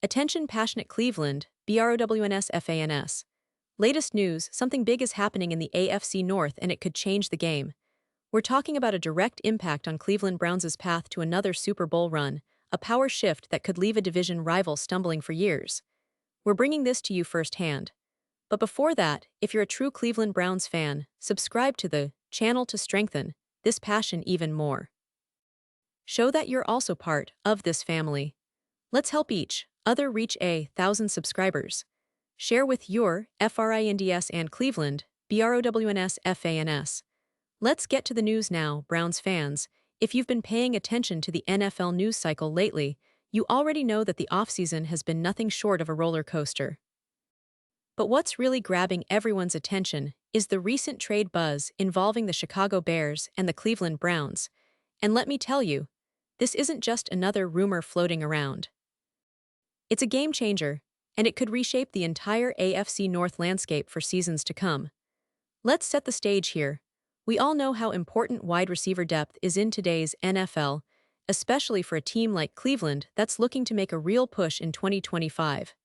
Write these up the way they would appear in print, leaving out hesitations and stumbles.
Attention passionate Cleveland, BROWNS FANS. Latest news, something big is happening in the AFC North and it could change the game. We're talking about a direct impact on Cleveland Browns' path to another Super Bowl run, a power shift that could leave a division rival stumbling for years. We're bringing this to you firsthand. But before that, if you're a true Cleveland Browns fan, subscribe to the channel to strengthen this passion even more. Show that you're also part of this family. Let's help each other reach 1,000 subscribers. Share with your FRINDS and Cleveland, BROWNS FANS. Let's get to the news now, Browns fans. If you've been paying attention to the NFL news cycle lately, you already know that the offseason has been nothing short of a roller coaster. But what's really grabbing everyone's attention is the recent trade buzz involving the Chicago Bears and the Cleveland Browns. And let me tell you, this isn't just another rumor floating around. It's a game changer, and it could reshape the entire AFC North landscape for seasons to come. Let's set the stage here. We all know how important wide receiver depth is in today's NFL, especially for a team like Cleveland that's looking to make a real push in 2025.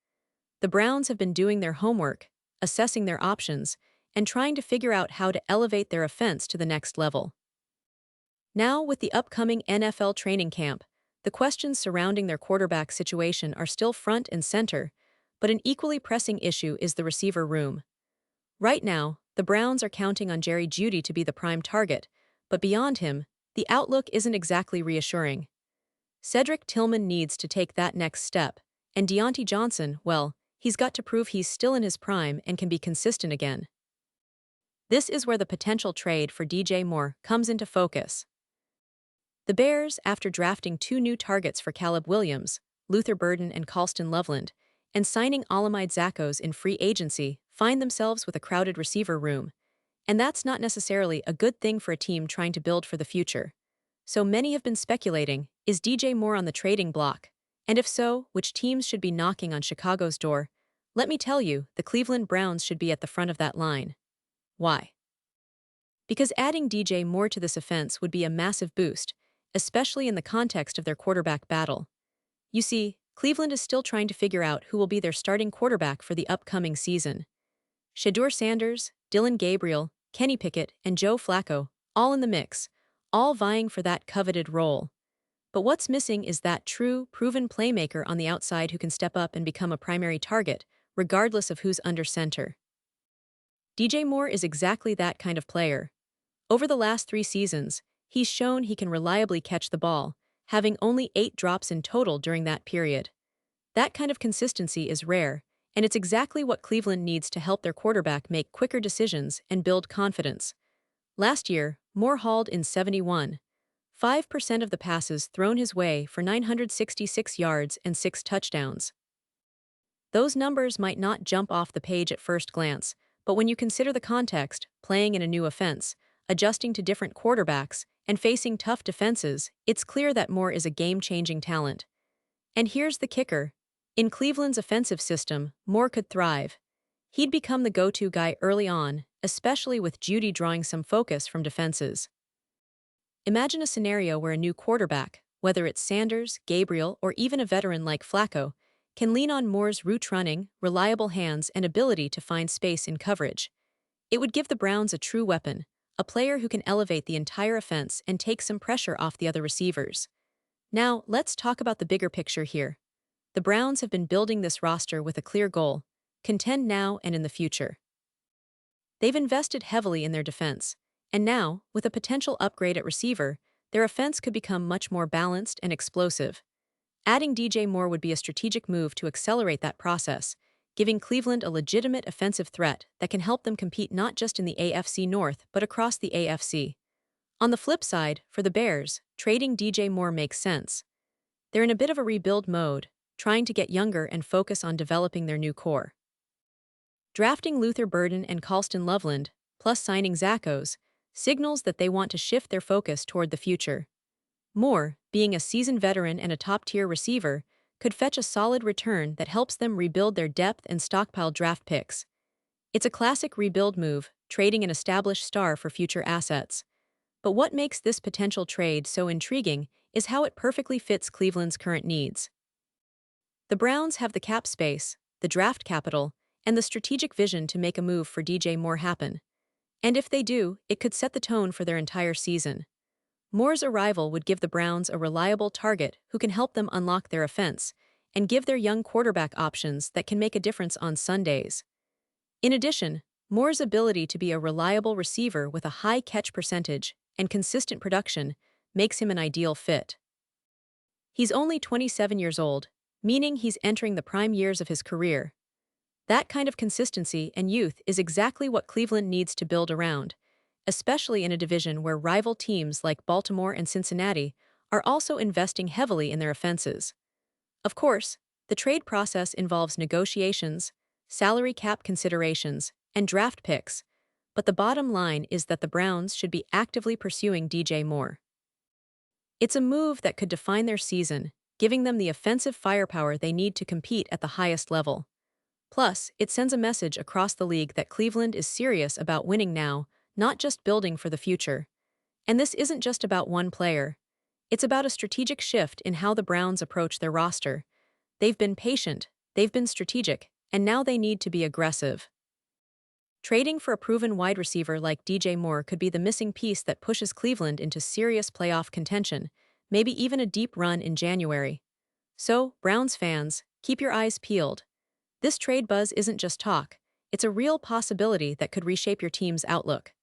The Browns have been doing their homework, assessing their options, and trying to figure out how to elevate their offense to the next level. Now, with the upcoming NFL training camp, the questions surrounding their quarterback situation are still front and center, but an equally pressing issue is the receiver room. Right now, the Browns are counting on Jerry Jeudy to be the prime target, but beyond him, the outlook isn't exactly reassuring. Cedric Tillman needs to take that next step, and Deontay Johnson, well, he's got to prove he's still in his prime and can be consistent again. This is where the potential trade for DJ Moore comes into focus. The Bears, after drafting 2 new targets for Caleb Williams, Luther Burden and Colston Loveland, and signing Olamide Zaccheaus in free agency, find themselves with a crowded receiver room. And that's not necessarily a good thing for a team trying to build for the future. So many have been speculating, is DJ Moore on the trading block? And if so, which teams should be knocking on Chicago's door? Let me tell you, the Cleveland Browns should be at the front of that line. Why? Because adding DJ Moore to this offense would be a massive boost, especially in the context of their quarterback battle. You see, Cleveland is still trying to figure out who will be their starting quarterback for the upcoming season. Shedeur Sanders, Dylan Gabriel, Kenny Pickett, and Joe Flacco, all in the mix, all vying for that coveted role. But what's missing is that true, proven playmaker on the outside who can step up and become a primary target, regardless of who's under center. DJ Moore is exactly that kind of player. Over the last 3 seasons, he's shown he can reliably catch the ball, having only 8 drops in total during that period. That kind of consistency is rare, and it's exactly what Cleveland needs to help their quarterback make quicker decisions and build confidence. Last year, Moore hauled in 71.5% of the passes thrown his way for 966 yards and 6 touchdowns. Those numbers might not jump off the page at first glance, but when you consider the context, playing in a new offense, adjusting to different quarterbacks, and facing tough defenses, it's clear that Moore is a game-changing talent. And here's the kicker. In Cleveland's offensive system, Moore could thrive. He'd become the go-to guy early on, especially with Jeudy drawing some focus from defenses. Imagine a scenario where a new quarterback, whether it's Sanders, Gabriel, or even a veteran like Flacco, can lean on Moore's route running, reliable hands, and ability to find space in coverage. It would give the Browns a true weapon, a player who can elevate the entire offense and take some pressure off the other receivers. Now, let's talk about the bigger picture here. The Browns have been building this roster with a clear goal: contend now and in the future. They've invested heavily in their defense, and now, with a potential upgrade at receiver, their offense could become much more balanced and explosive. Adding DJ Moore would be a strategic move to accelerate that process, giving Cleveland a legitimate offensive threat that can help them compete not just in the AFC North but across the AFC. On the flip side, for the Bears, trading DJ Moore makes sense. They're in a bit of a rebuild mode, trying to get younger and focus on developing their new core. Drafting Luther Burden and Colston Loveland, plus signing Zaccheaus, signals that they want to shift their focus toward the future. Moore, being a seasoned veteran and a top-tier receiver, could fetch a solid return that helps them rebuild their depth and stockpile draft picks. It's a classic rebuild move, trading an established star for future assets. But what makes this potential trade so intriguing is how it perfectly fits Cleveland's current needs. The Browns have the cap space, the draft capital, and the strategic vision to make a move for DJ Moore happen. And if they do, it could set the tone for their entire season. Moore's arrival would give the Browns a reliable target who can help them unlock their offense and give their young quarterback options that can make a difference on Sundays. In addition, Moore's ability to be a reliable receiver with a high catch percentage and consistent production makes him an ideal fit. He's only 27 years old, meaning he's entering the prime years of his career. That kind of consistency and youth is exactly what Cleveland needs to build around, especially in a division where rival teams like Baltimore and Cincinnati are also investing heavily in their offenses. Of course, the trade process involves negotiations, salary cap considerations, and draft picks, but the bottom line is that the Browns should be actively pursuing DJ Moore. It's a move that could define their season, giving them the offensive firepower they need to compete at the highest level. Plus, it sends a message across the league that Cleveland is serious about winning now, not just building for the future. And this isn't just about one player. It's about a strategic shift in how the Browns approach their roster. They've been patient, they've been strategic, and now they need to be aggressive. Trading for a proven wide receiver like DJ Moore could be the missing piece that pushes Cleveland into serious playoff contention, maybe even a deep run in January. So, Browns fans, keep your eyes peeled. This trade buzz isn't just talk, it's a real possibility that could reshape your team's outlook.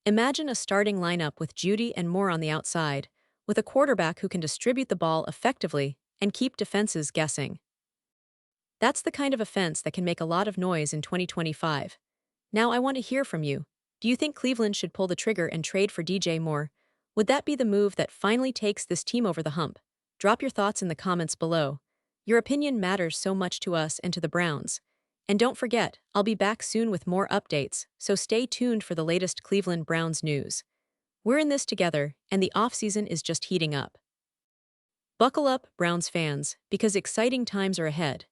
Imagine a starting lineup with Jeudy and Moore on the outside, with a quarterback who can distribute the ball effectively and keep defenses guessing. That's the kind of offense that can make a lot of noise in 2025. Now I want to hear from you. Do you think Cleveland should pull the trigger and trade for DJ Moore? Would that be the move that finally takes this team over the hump? Drop your thoughts in the comments below. Your opinion matters so much to us and to the Browns. And don't forget, I'll be back soon with more updates, so stay tuned for the latest Cleveland Browns news. We're in this together, and the offseason is just heating up. Buckle up, Browns fans, because exciting times are ahead.